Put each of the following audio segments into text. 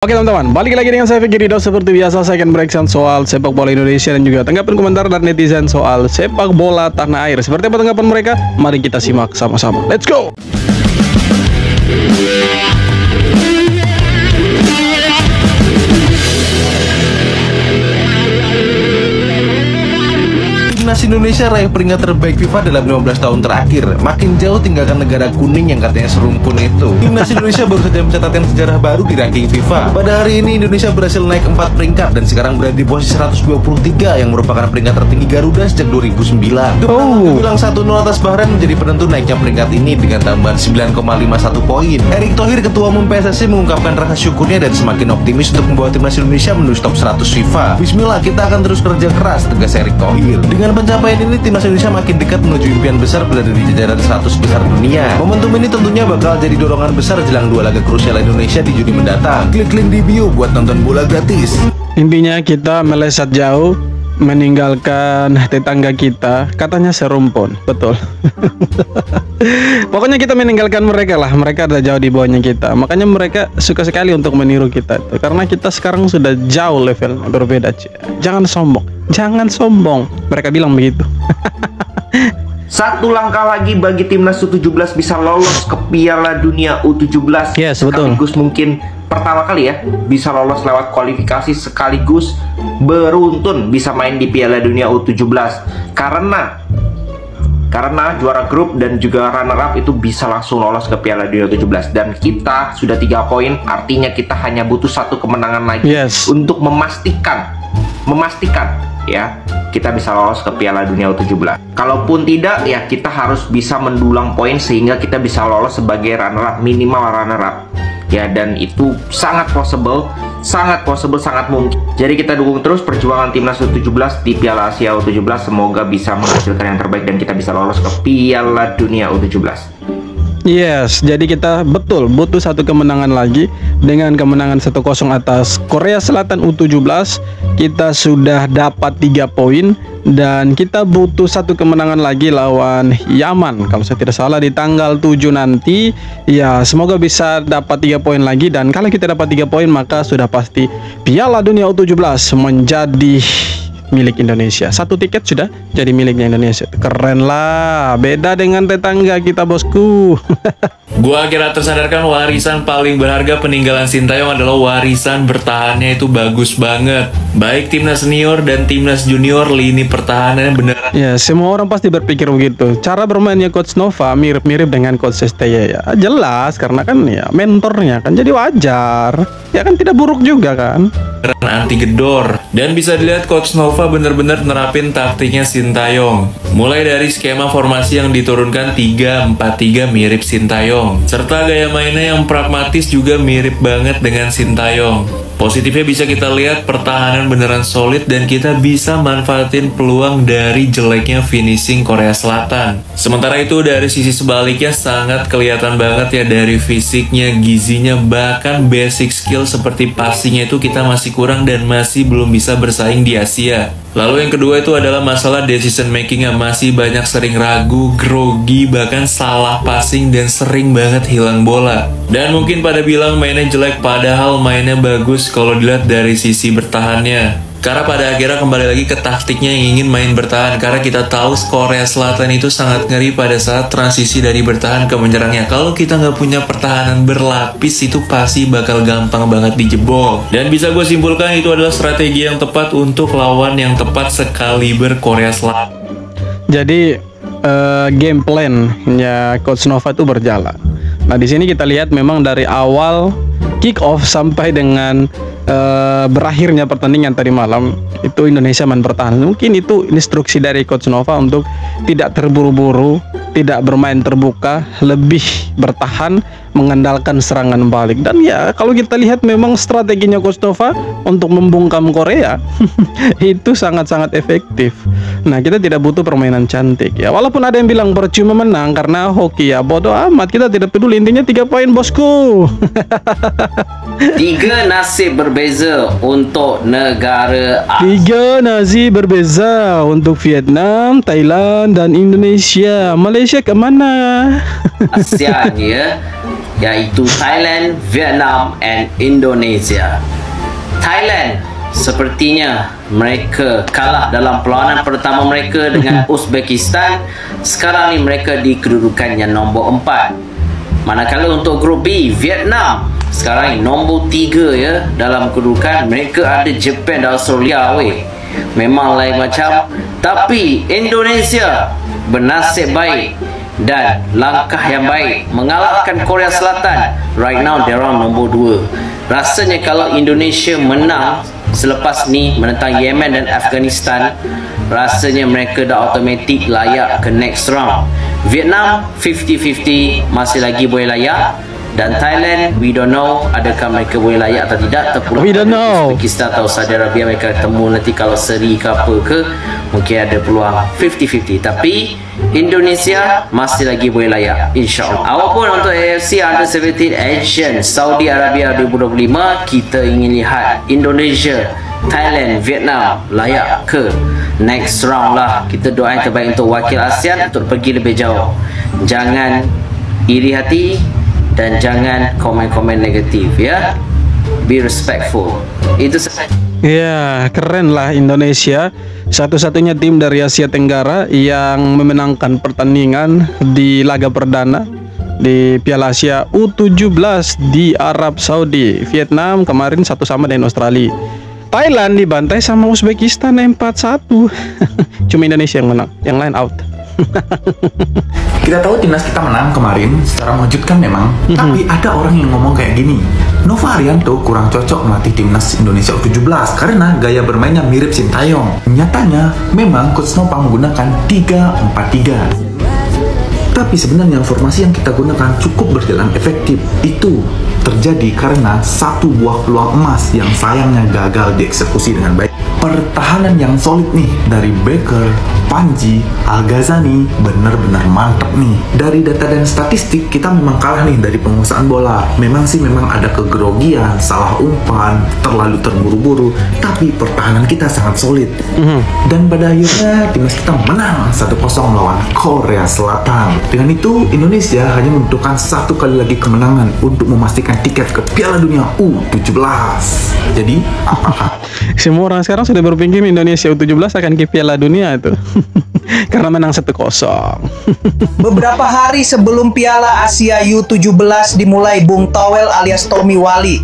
Oke teman-teman, balik lagi dengan saya Fikri Ridho. Seperti biasa saya akan bereaction soal sepak bola Indonesia dan juga tanggapan komentar dari netizen soal sepak bola tanah air. Seperti apa tanggapan mereka? Mari kita simak sama-sama. Let's go! Timnas Indonesia raih peringkat terbaik FIFA dalam 15 tahun terakhir. Makin jauh tinggalkan negara kuning yang katanya serumpun itu. Timnas Indonesia baru saja mencatatkan sejarah baru di ranking FIFA. Pada hari ini Indonesia berhasil naik 4 peringkat dan sekarang berada di posisi 123 yang merupakan peringkat tertinggi Garuda sejak 2009. Bilang 1-0 atas Bahrain menjadi penentu naiknya peringkat ini dengan tambahan 9,51 poin. Erick Thohir, Ketua Umum PSSI, mengungkapkan rasa syukurnya dan semakin optimis untuk membawa Timnas Indonesia menuju top 100 FIFA. Bismillah, kita akan terus kerja keras, tegas Erick Thohir. Dengan pencapaian ini, Timnas Indonesia makin dekat menuju impian besar berada di jajaran 100 besar dunia. Momentum ini tentunya bakal jadi dorongan besar jelang 2 laga krusial Indonesia di Juni mendatang. Klik link di bio buat nonton bola gratis. Intinya kita melesat jauh, meninggalkan tetangga kita, katanya serumpun, betul. Pokoknya kita meninggalkan mereka lah, mereka ada jauh di bawahnya kita. Makanya mereka suka sekali untuk meniru kita itu, karena kita sekarang sudah jauh levelnya berbeda. Jangan sombong, jangan sombong. Mereka bilang begitu. Satu langkah lagi bagi timnas U17 bisa lolos ke Piala Dunia U17. Yes, betul. Sekaligus mungkin pertama kali ya bisa lolos lewat kualifikasi, sekaligus beruntun bisa main di Piala Dunia U17 karena juara grup dan juga runner up itu bisa langsung lolos ke Piala Dunia U17. Dan kita sudah 3 poin, artinya kita hanya butuh 1 kemenangan lagi untuk memastikan ya kita bisa lolos ke Piala Dunia U17. Kalaupun tidak, ya kita harus bisa mendulang poin sehingga kita bisa lolos sebagai runner up, minimal runner up ya. Dan itu sangat possible, sangat mungkin. Jadi kita dukung terus perjuangan timnas U17 di Piala Asia U17. Semoga bisa menghasilkan yang terbaik dan kita bisa lolos ke Piala Dunia U17. Yes, jadi kita betul butuh 1 kemenangan lagi. Dengan kemenangan 1-0 atas Korea Selatan U17, kita sudah dapat 3 poin. Dan kita butuh 1 kemenangan lagi lawan Yaman, kalau saya tidak salah, di tanggal 7 nanti. Ya, semoga bisa dapat 3 poin lagi. Dan kalau kita dapat 3 poin, maka sudah pasti Piala Dunia U17 menjadi milik Indonesia. 1 tiket sudah jadi miliknya Indonesia. Keren lah, beda dengan tetangga kita, bosku. Gua akhirnya tersadarkan warisan paling berharga peninggalan Sintayong adalah warisan bertahannya itu bagus banget. Baik timnas senior dan timnas junior, lini pertahanan beneran. Ya, semua orang pasti berpikir begitu. Cara bermainnya Coach Nova mirip-mirip dengan Coach STY ya. Jelas, karena kan ya mentornya kan, jadi wajar. Ya kan, tidak buruk juga kan. Anti gedor. Dan bisa dilihat Coach Nova bener-bener nerapin taktiknya Sintayong. Mulai dari skema formasi yang diturunkan 3-4-3 mirip Sintayong, serta gaya mainnya yang pragmatis juga mirip banget dengan Sintayong. Positifnya bisa kita lihat pertahanan beneran solid dan kita bisa manfaatin peluang dari jeleknya finishing Korea Selatan. Sementara itu dari sisi sebaliknya sangat kelihatan banget ya, dari fisiknya, gizinya, bahkan basic skill seperti passingnya itu kita masih kurang dan masih belum bisa bersaing di Asia. Lalu yang kedua itu adalah masalah decision making yang masih banyak sering ragu, grogi, bahkan salah passing dan sering banget hilang bola. Dan mungkin pada bilang mainnya jelek, padahal mainnya bagus kalau dilihat dari sisi bertahannya. Karena pada akhirnya kembali lagi ke taktiknya yang ingin main bertahan. Karena kita tahu Korea Selatan itu sangat ngeri pada saat transisi dari bertahan ke menyerangnya. Kalau kita nggak punya pertahanan berlapis, itu pasti bakal gampang banget dijebol. Dan bisa gue simpulkan itu adalah strategi yang tepat untuk lawan yang tepat sekaliber Korea Selatan. Jadi game plan ya Coach Nova itu berjalan. Nah, di sini kita lihat memang dari awal kick off sampai dengan berakhirnya pertandingan tadi malam itu Indonesia main bertahan. Mungkin itu instruksi dari Coach Nova untuk tidak terburu-buru, tidak bermain terbuka, lebih bertahan, mengandalkan serangan balik. Dan ya kalau kita lihat memang strateginya Coach Nova untuk membungkam Korea itu sangat-sangat efektif. Nah, kita tidak butuh permainan cantik ya. Walaupun ada yang bilang percuma menang karena hoki, ya bodoh amat, kita tidak peduli, intinya 3 poin, bosku. 3 nasib berbeza untuk negara A. 3 nasib berbeza untuk Vietnam, Thailand, dan Indonesia. Malaysia kemana? ASEAN ya. yaitu Thailand, Vietnam, and Indonesia. Thailand sepertinya mereka kalah dalam perlawanan pertama mereka dengan Uzbekistan. Sekarang ni mereka di kedudukan yang nombor 4. Manakala untuk grup B, Vietnam sekarang ni nombor 3 ya dalam kedudukan. Mereka ada Japan dan Australia weh. Memang lain macam. Tapi Indonesia bernasib baik dan langkah yang baik mengalahkan Korea Selatan. Right now dia orang nombor 2. Rasanya kalau Indonesia menang selepas ni menentang Yemen dan Afghanistan, rasanya mereka dah automatik layak ke next round. Vietnam 50-50 masih lagi boleh layak, dan Thailand we don't know adakah mereka boleh layak atau tidak. Terpulang we don't know. Uzbekistan atau Saudi Arabia mereka temu nanti kalau seri ke apa ke, mungkin ada peluang 50-50. Tapi Indonesia masih lagi boleh layak, insyaAllah. Awapun untuk AFC Under-17 Asian Saudi Arabia 2025, kita ingin lihat Indonesia, Thailand, Vietnam layak ke next round lah. Kita doa yang terbaik untuk wakil ASEAN untuk pergi lebih jauh. Jangan iri hati dan jangan komen-komen negatif ya. Be respectful. Itu saja. Ya, keren lah Indonesia. Satu-satunya tim dari Asia Tenggara yang memenangkan pertandingan di laga perdana di Piala Asia U17 di Arab Saudi. Vietnam kemarin 1-1 dengan Australia. Thailand dibantai sama Uzbekistan 4-1. Cuma Indonesia yang menang, yang lain out. Kita tahu timnas kita menang kemarin secara mengejutkan memang, tapi ada orang yang ngomong kayak gini, Nova Arianto kurang cocok melatih timnas Indonesia U17 karena gaya bermainnya mirip Sintayong. Nyatanya memang Coach Nova menggunakan 3-4-3. Tapi sebenarnya formasi yang kita gunakan cukup berjalan efektif. Itu terjadi karena satu buah peluang emas yang sayangnya gagal dieksekusi dengan baik. Pertahanan yang solid nih dari Baker, Panji, Al-Ghazani benar-benar mantap nih. Dari data dan statistik kita memang kalah nih dari penguasaan bola. Memang ada kegrogian, salah umpan, terlalu terburu-buru, tapi pertahanan kita sangat solid. Dan pada akhirnya timnas kita menang 1-0 melawan Korea Selatan. Dengan itu Indonesia hanya membutuhkan satu kali lagi kemenangan untuk memastikan tiket ke Piala Dunia U17. Jadi apakah semua orang sekarang sudah berpikir Indonesia U17 akan ke Piala Dunia itu karena menang 1-0. Beberapa hari sebelum Piala Asia U17 dimulai, Bung Towel alias Tommy Wali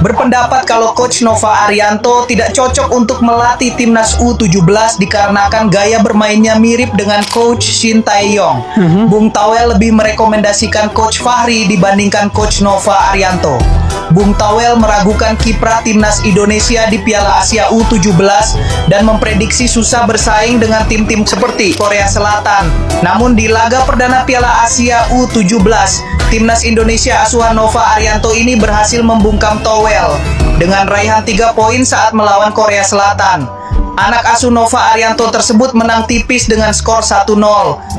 berpendapat kalau Coach Nova Arianto tidak cocok untuk melatih timnas U17 dikarenakan gaya bermainnya mirip dengan Coach Sintayong. Bung Towel lebih merekomendasikan Coach Fahri dibandingkan Coach Nova Arianto. Bung Towel meragukan kiprah timnas Indonesia di Piala Asia U17 dan memprediksi susah bersaing dengan tim-tim seperti Korea Selatan. Namun di laga perdana Piala Asia U17, timnas Indonesia asuhan Nova Arianto ini berhasil membungkam Towel dengan raihan 3 poin saat melawan Korea Selatan. Anak asuh Nova Arianto tersebut menang tipis dengan skor 1-0.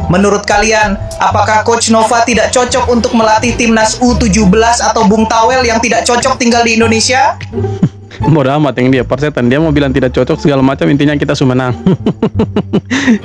Menurut kalian, apakah Coach Nova tidak cocok untuk melatih timnas U17 atau Bung Towel yang tidak cocok tinggal di Indonesia? Bodoh amat yang dia persetan. Dia mau bilang tidak cocok segala macam, intinya kita sudah menang.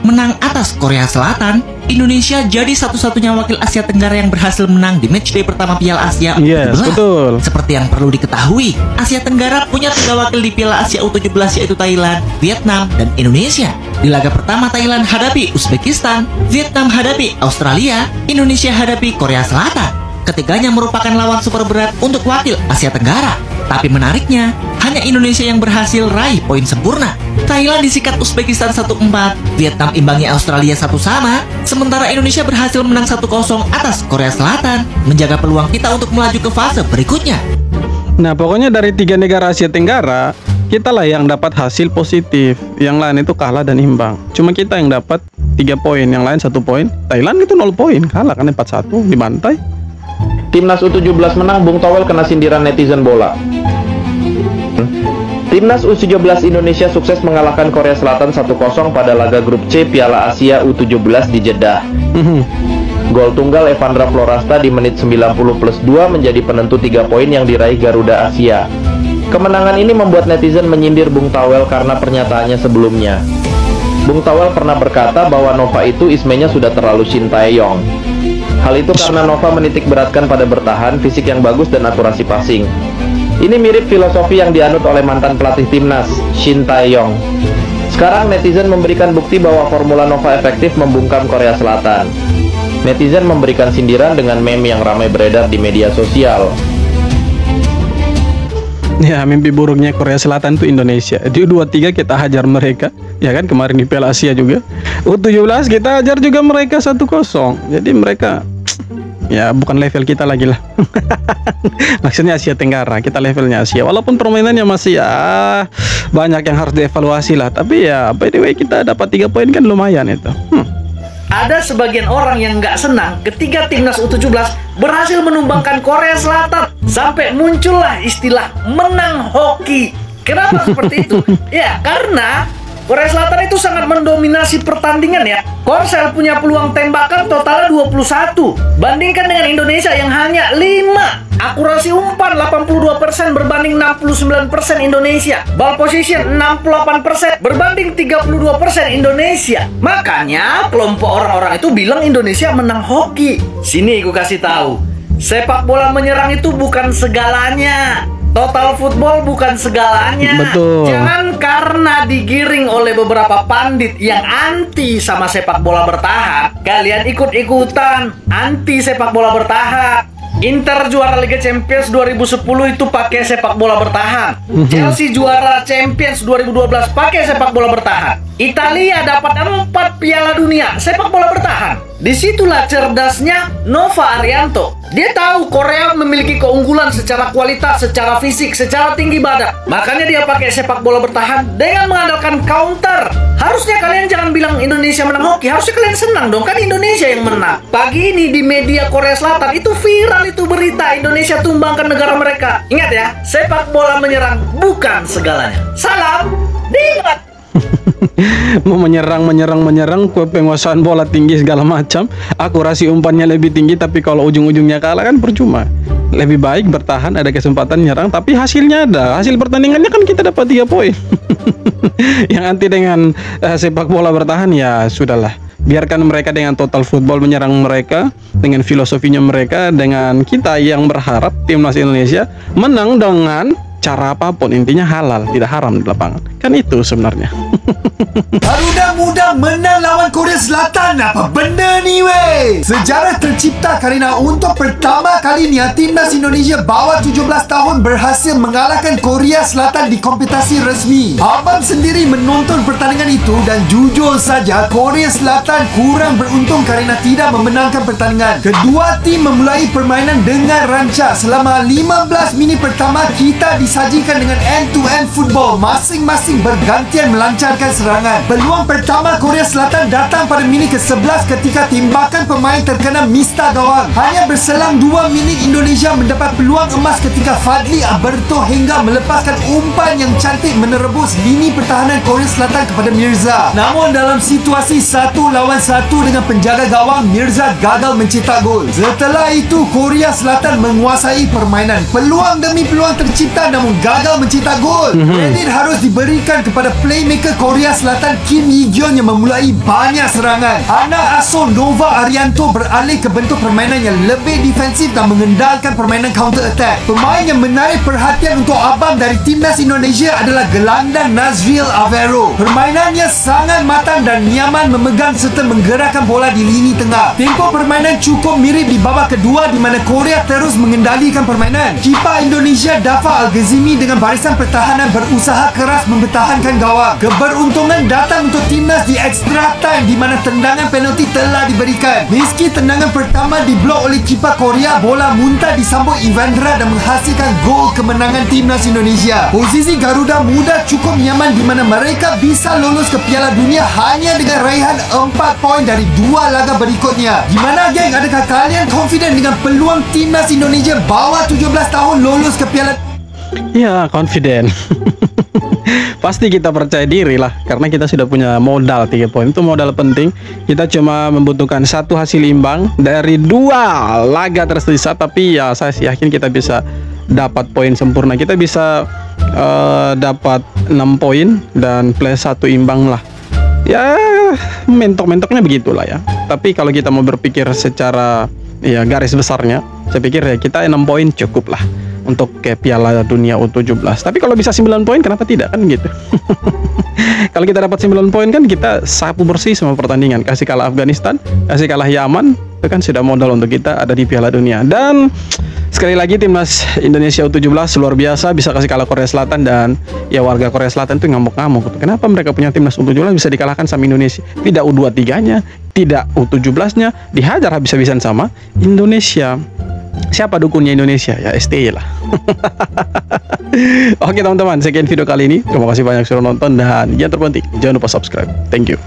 Menang atas Korea Selatan, Indonesia jadi satu-satunya wakil Asia Tenggara yang berhasil menang di matchday pertama Piala Asia U17. Betul. Seperti yang perlu diketahui, Asia Tenggara punya 3 wakil di Piala Asia U17 yaitu Thailand, Vietnam, dan Indonesia. Di laga pertama Thailand hadapi Uzbekistan, Vietnam hadapi Australia, Indonesia hadapi Korea Selatan. Ketiganya merupakan lawan super berat untuk wakil Asia Tenggara. Tapi menariknya, hanya Indonesia yang berhasil raih poin sempurna. Thailand disikat Uzbekistan 1-4, Vietnam imbangi Australia 1-1, sementara Indonesia berhasil menang 1-0 atas Korea Selatan, menjaga peluang kita untuk melaju ke fase berikutnya. Nah, pokoknya dari 3 negara Asia Tenggara, kita lah yang dapat hasil positif. Yang lain itu kalah dan imbang. Cuma kita yang dapat 3 poin, yang lain 1 poin. Thailand itu 0 poin, kalah kan 4-1, dibantai. Timnas U17 menang, Bung Towel kena sindiran netizen bola. Timnas U17 Indonesia sukses mengalahkan Korea Selatan 1-0 pada laga grup C Piala Asia U17 di Jeddah. Gol tunggal Evandra Florasta di menit 90+2 menjadi penentu 3 poin yang diraih Garuda Asia. Kemenangan ini membuat netizen menyindir Bung Towel karena pernyataannya sebelumnya. Bung Towel pernah berkata bahwa Nova itu ismenya sudah terlalu Sintayong. Hal itu karena Nova menitik beratkan pada bertahan, fisik yang bagus, dan akurasi passing. Ini mirip filosofi yang dianut oleh mantan pelatih timnas, Shin Tae-yong. Sekarang netizen memberikan bukti bahwa formula Nova efektif membungkam Korea Selatan. Netizen memberikan sindiran dengan meme yang ramai beredar di media sosial. Ya, mimpi buruknya Korea Selatan itu Indonesia. Di U23 kita hajar mereka, ya kan, kemarin di Piala Asia juga. U17 kita hajar juga mereka 1-0. Jadi mereka ya bukan level kita lagi lah. Maksudnya Asia Tenggara, kita levelnya Asia. Walaupun permainannya masih ya banyak yang harus dievaluasi lah. Tapi ya by the way kita dapat 3 poin kan lumayan itu. Ada sebagian orang yang nggak senang ketika timnas U17 berhasil menumbangkan Korea Selatan sampai muncullah istilah menang hoki. Kenapa seperti itu? Ya karena Korea Selatan itu sangat mendominasi pertandingan ya. Korsel punya peluang tembakan totalnya 21. Bandingkan dengan Indonesia yang hanya 5. Akurasi umpan 82% berbanding 69% Indonesia. Ball position 68% berbanding 32% Indonesia. Makanya kelompok orang-orang itu bilang Indonesia menang hoki. Sini aku kasih tahu. Sepak bola menyerang itu bukan segalanya. Total football bukan segalanya. Betul. Jangan karena digiring oleh beberapa pandit yang anti sama sepak bola bertahan, kalian ikut-ikutan anti sepak bola bertahan. Inter juara Liga Champions 2010 itu pakai sepak bola bertahan. Chelsea juara Champions 2012 pakai sepak bola bertahan. Italia dapat 4 Piala Dunia sepak bola bertahan. Disitulah cerdasnya Nova Arianto. Dia tahu Korea memiliki keunggulan secara kualitas, secara fisik, secara tinggi badan. Makanya dia pakai sepak bola bertahan dengan mengandalkan counter. Harusnya kalian jangan bilang Indonesia menang hoki. Harusnya kalian senang dong, kan Indonesia yang menang. Pagi ini di media Korea Selatan itu viral itu berita Indonesia tumbangkan negara mereka. Ingat ya, sepak bola menyerang bukan segalanya. Salam Dimat. Mau menyerang, penguasaan bola tinggi segala macam, akurasi umpannya lebih tinggi, tapi kalau ujung-ujungnya kalah kan percuma. Lebih baik bertahan, ada kesempatan nyerang, tapi hasilnya ada. Hasil pertandingannya kan kita dapat 3 poin. Yang anti dengan sepak bola bertahan ya sudahlah. Biarkan mereka dengan total football menyerang mereka, dengan filosofinya mereka, dengan kita yang berharap timnas Indonesia menang dengan cara apapun, intinya halal, tidak haram di lapangan. Kan itu sebenarnya. Garuda Muda menang lawan Korea Selatan. Apa benda ni weh? Sejarah tercipta karena untuk pertama kalinya timnas Indonesia bawah 17 tahun berhasil mengalahkan Korea Selatan di kompetisi resmi. Abang sendiri menonton pertandingan itu dan jujur saja Korea Selatan kurang beruntung karena tidak memenangkan pertandingan. Kedua tim memulai permainan dengan rancak. Selama 15 minit pertama kita disajikan dengan end-to-end football. Masing-masing bergantian melancarkan serangan. Peluang pertama Korea Selatan datang pada minit ke-11 ketika timbakan pemain terkena mista gawang. Hanya berselang 2 minit Indonesia mendapat peluang emas ketika Fadli Alberto hingga melepaskan umpan yang cantik menerebus lini pertahanan Korea Selatan kepada Mirza. Namun dalam situasi 1 lawan 1 dengan penjaga gawang, Mirza gagal mencetak gol. Setelah itu Korea Selatan menguasai permainan. Peluang demi peluang tercipta namun gagal mencetak gol. Kredit harus diberikan kepada playmaker Korea Selatan Kim Hee-gyeon yang memulai banyak serangan. Anak asuh Nova Arianto beralih ke bentuk permainan yang lebih defensif dan mengendalikan permainan counter attack. Pemain yang menarik perhatian untuk abang dari timnas Indonesia adalah gelandang Nazriel Avero. Permainannya sangat matang dan nyaman memegang serta menggerakkan bola di lini tengah. Tempo permainan cukup mirip di babak kedua di mana Korea terus mengendalikan permainan. Kiper Indonesia Dafa Al-Ghazimi dengan barisan pertahanan berusaha keras mempertahankan gawang. Keberuntungan datang untuk timnas di extra time di mana tendangan penalti telah diberikan. Meski tendangan pertama diblok oleh kiper Korea, bola muntah disambut Ivandra dan menghasilkan gol kemenangan timnas Indonesia. Posisi Garuda Muda cukup nyaman di mana mereka bisa lolos ke Piala Dunia hanya dengan raihan 4 poin dari 2 laga berikutnya. Gimana geng? Adakah kalian confident dengan peluang timnas Indonesia bawah 17 tahun lolos ke Piala? Ya, confident. Pasti kita percaya diri lah, karena kita sudah punya modal 3 poin. Itu modal penting. Kita cuma membutuhkan 1 hasil imbang dari 2 laga tersisa, tapi ya saya yakin kita bisa dapat poin sempurna. Kita bisa dapat 6 poin dan plus 1 imbang lah. Ya mentok-mentoknya begitulah ya. Tapi kalau kita mau berpikir secara ya garis besarnya saya pikir ya kita 6 poin cukup lah untuk ke Piala Dunia U17. Tapi kalau bisa 9 poin kenapa tidak kan gitu. Kalau kita dapat 9 poin kan kita sapu bersih semua pertandingan. Kasih kalah Afghanistan, kasih kalah Yaman, itu kan sudah modal untuk kita ada di Piala Dunia. Dan sekali lagi timnas Indonesia U17 luar biasa, bisa kasih kalah Korea Selatan. Dan ya warga Korea Selatan tuh ngamuk-ngamuk. Kenapa mereka punya timnas U17 bisa dikalahkan sama Indonesia? Tidak U23-nya, tidak U17-nya, dihajar habis-habisan sama Indonesia. Siapa dukunnya Indonesia? Ya STY lah. Oke teman-teman, sekian video kali ini. Terima kasih banyak sudah nonton dan yang terpenting jangan lupa subscribe. Thank you.